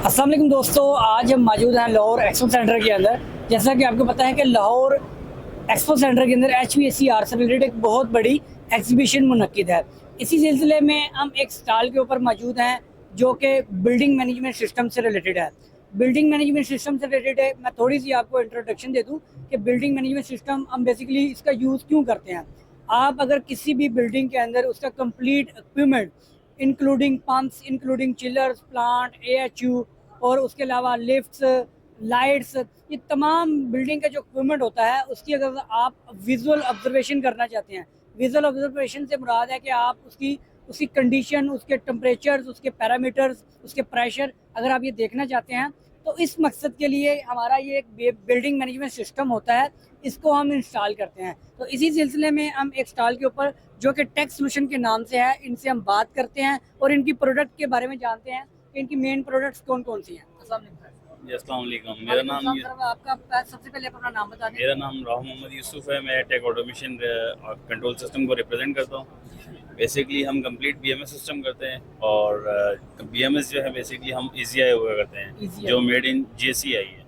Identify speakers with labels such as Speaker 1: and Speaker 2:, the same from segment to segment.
Speaker 1: अस्सलाम वालेकुम दोस्तों, आज हम मौजूद हैं लाहौर एक्सपो सेंटर के अंदर। जैसा कि आपको पता है कि लाहौर एक्सपो सेंटर के अंदर HVACR से रिलेटेड एक बहुत बड़ी एग्जीबिशन मुनक्किद है। इसी सिलसिले में हम एक स्टॉल के ऊपर मौजूद हैं जो कि बिल्डिंग मैनेजमेंट सिस्टम से रिलेटेड है। बिल्डिंग मैनेजमेंट सिस्टम से रिलेटेड है। मैं थोड़ी सी आपको इंट्रोडक्शन दे दूँ कि बिल्डिंग मैनेजमेंट सिस्टम हम बेसिकली इसका यूज़ क्यों करते हैं। आप अगर किसी भी बिल्डिंग के अंदर उसका complete equipment including pumps, including chillers, plant, AHU और उसके अलावा लिफ्ट्स, लाइट्स, ये तमाम बिल्डिंग का जो इक्विपमेंट होता है उसकी अगर आप विजुअल ऑब्जर्वेशन करना चाहते हैं, विजुअल ऑब्जर्वेशन से मुराद है कि आप उसकी उसकी कंडीशन, उसके टेम्परेचर्स, उसके पैरामीटर्स, उसके प्रेशर अगर आप ये देखना चाहते हैं तो इस मकसद के लिए हमारा ये एक बिल्डिंग मैनेजमेंट सिस्टम होता है, इसको हम इंस्टॉल करते हैं। तो इसी सिलसिले में हम एक स्टॉल के ऊपर जो कि टेक सोल्यूशन के नाम से है, इनसे हम बात करते हैं और इनकी प्रोडक्ट के बारे में जानते हैं कि इनकी मेन प्रोडक्ट्स कौन कौन सी हैं। अस्सलाम वालेकुम सर।
Speaker 2: जी, अस्सलाम वालेकुम। मेरा नाम
Speaker 1: आपका सबसे पहले अपना नाम बता दें।
Speaker 2: मेरा नाम राहुल मोहम्मद यूसुफ है। मैं टेक ऑटोमेशन और कंट्रोल सिस्टम को रिप्रेजेंट करता हूँ। बेसिकली हम कंप्लीट BMS सिस्टम करते हैं और BMS जो है बेसिकली हम ECI हुआ करते हैं,
Speaker 1: ECI
Speaker 2: जो मेड इन JCI है,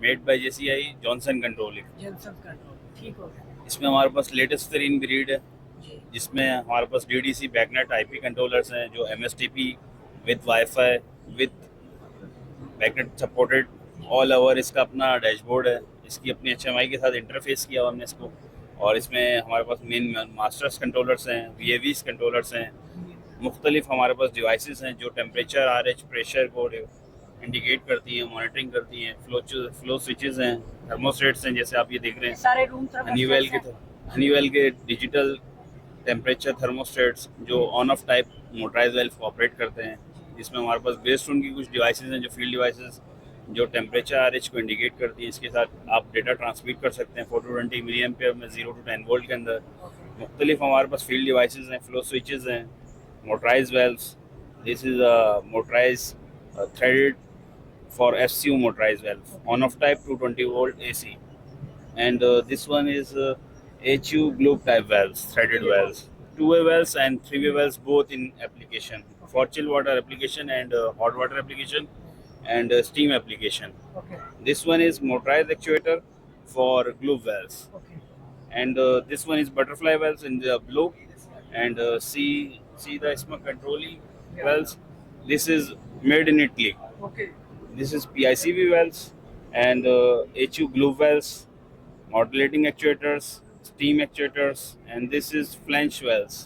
Speaker 2: made by JCI Johnson controlling.
Speaker 1: Johnson control, ठीक हो गया
Speaker 2: इसमें हमारे पास लेटेस्ट तरीन ब्रीड है,
Speaker 1: जी।
Speaker 2: जिसमें हमारे पास DDC बैकनेट IP कंट्रोलर्स हैं जो MSTP with wifi with BACnet supported all over. इसका अपना डैशबोर्ड है, इसकी अपनी HMI के साथ इंटरफेस किया हमने इसको। और इसमें हमारे पास मेन मास्टर्स कंट्रोलर्स हैं, VAVs कंट्रोलर्स हैं, मुख्तलिफ हमारे पास डिवाइसेस हैं जो टेम्परेचर, RH, प्रेशर को इंडिकेट करती हैं, मॉनिटरिंग करती हैं। फ्लो स्विचेस हैं, थर्मोस्टेट्स हैं, जैसे आप ये देख रहे हैं
Speaker 1: सारे रूम
Speaker 2: हनीवेल के डिजिटल टेम्परेचर थर्मोस्टेट्स जो on off type motorise valve को ऑपरेट करते हैं। इसमें हमारे पास बेस्ड उनकी कुछ डिवाइसेस हैं जो फील्ड डिवाइसेस जो टेम्परेचर RH को इंडिकेट करती हैं। इसके साथ आप डेटा ट्रांसमिट कर सकते हैं 420 मिली एम्पेयर में 0 to 10 वोल्ट के अंदर। मुख्तलिफ हमारे पास फील्ड डिवाइसेस हैं, फ्लो स्विचेस हैं, motorise valves. This is motorise threaded for FCU motorized valve, on off type 220 volt AC, and this one is HU globe type valves, threaded valves, two-way valves and three-way valves, both in application for chill water application and hot water application and steam application.
Speaker 1: Okay
Speaker 2: This one is motorized actuator for globe valves,
Speaker 1: okay
Speaker 2: and this one is butterfly valves in the blue, and see the smart controlling valves. This is made in Italy.
Speaker 1: Okay
Speaker 2: This is PICV valves and HU globe valves, modulating actuators, steam actuators, and this is flange valves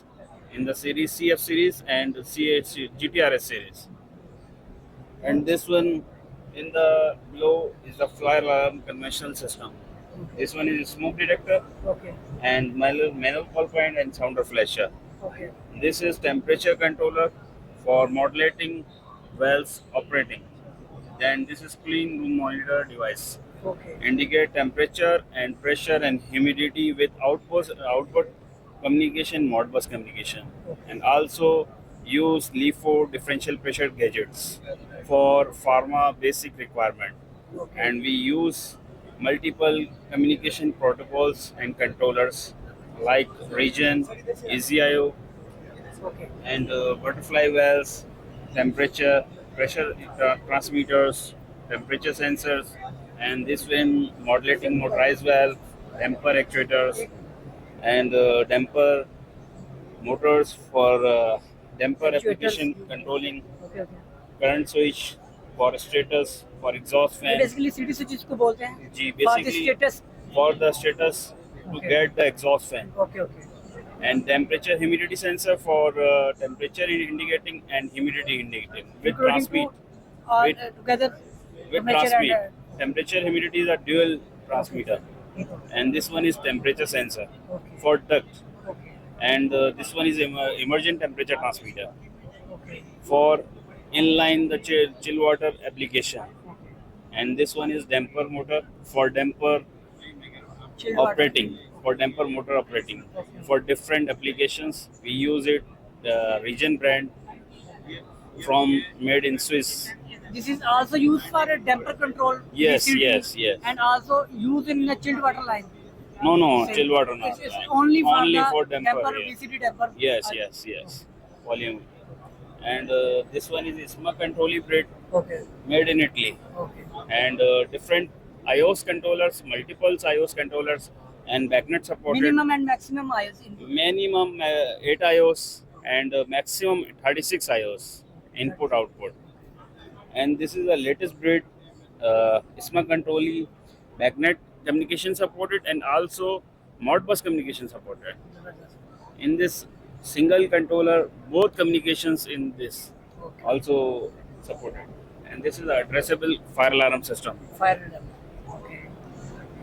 Speaker 2: in the series CF series and GTRS series. And this one in the below is the fire alarm conventional system. This one is smoke detector
Speaker 1: okay
Speaker 2: and manual call point and sounder flasher.
Speaker 1: Okay
Speaker 2: This is temperature controller for modulating valves operating. Then this is clean room monitor device.
Speaker 1: Okay
Speaker 2: Indicate temperature and pressure and humidity with output communication, Modbus communication, and also use LiFo differential pressure gadgets for pharma basic requirement. And we use multiple communication protocols and controllers like region, ECIO,
Speaker 1: okay
Speaker 2: and butterfly valves, temperature, pressure transmitters, temperature sensors, and this one modulating motorized valve, damper actuators, and damper motors for damper application controlling,
Speaker 1: okay okay
Speaker 2: current switch for status, for exhaust
Speaker 1: ये
Speaker 2: fan.
Speaker 1: Basically city switch इसको बोलते हैं
Speaker 2: G
Speaker 1: for the
Speaker 2: basically
Speaker 1: status.
Speaker 2: for the status to
Speaker 1: Okay.
Speaker 2: get the exhaust fan.
Speaker 1: Okay okay
Speaker 2: And temperature humidity sensor for temperature indicating and humidity indicating with transmit
Speaker 1: और
Speaker 2: with-
Speaker 1: together
Speaker 2: with transmit. Temperature humidity is a dual transmitter, and this one is temperature sensor
Speaker 1: okay
Speaker 2: for duct,
Speaker 1: okay
Speaker 2: and this one is emergent temperature transmitter
Speaker 1: okay
Speaker 2: for inline the chill water application, and this one is damper motor for damper operating, for damper motor operating for different applications. We use it region brand from made in Swiss.
Speaker 1: This is also used for a damper control.
Speaker 2: Yes,
Speaker 1: VCD,
Speaker 2: yes.
Speaker 1: And also used in a chilled water line.
Speaker 2: No,
Speaker 1: Same.
Speaker 2: chill water not.
Speaker 1: It's only for the
Speaker 2: damper.
Speaker 1: damper,
Speaker 2: Yeah.
Speaker 1: VCD damper.
Speaker 2: Yes. Volume. and this one is ISMA Controlli Brit,
Speaker 1: Okay.
Speaker 2: made in Italy,
Speaker 1: Okay.
Speaker 2: and different iOS controllers, multiple iOS controllers, and backnet supported.
Speaker 1: Minimum and maximum IOS in.
Speaker 2: Minimum 8 iOS and maximum 36 iOS input output. And this is the latest breed, ISMA Controlli, backnet communication supported, and also Modbus communication supported. In this single controller, both communications in this
Speaker 1: Okay.
Speaker 2: also supported. And this is the addressable fire alarm system.
Speaker 1: Fire alarm. Okay.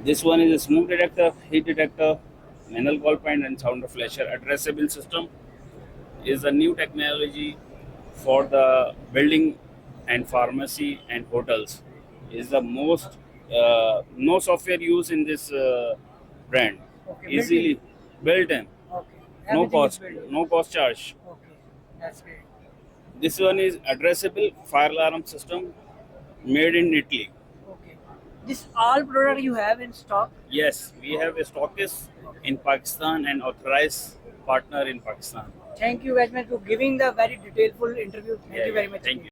Speaker 2: This one is a smoke detector, heat detector, manual call point, and sounder flasher. Addressable system is a new technology for the building and pharmacy and hotels. Is the most no software used in this brand.
Speaker 1: Okay,
Speaker 2: Easily built in,
Speaker 1: Okay.
Speaker 2: no
Speaker 1: Everything is
Speaker 2: cost,
Speaker 1: built.
Speaker 2: no cost charge.
Speaker 1: Okay. That's great.
Speaker 2: This one is addressable fire alarm system made in Italy.
Speaker 1: Okay. This all product you have in stock.
Speaker 2: Yes, we have a stockist in Pakistan and authorized partner in Pakistan.
Speaker 1: Thank you very much for giving the very detailed full interview. Thank you very much.
Speaker 2: Thank you.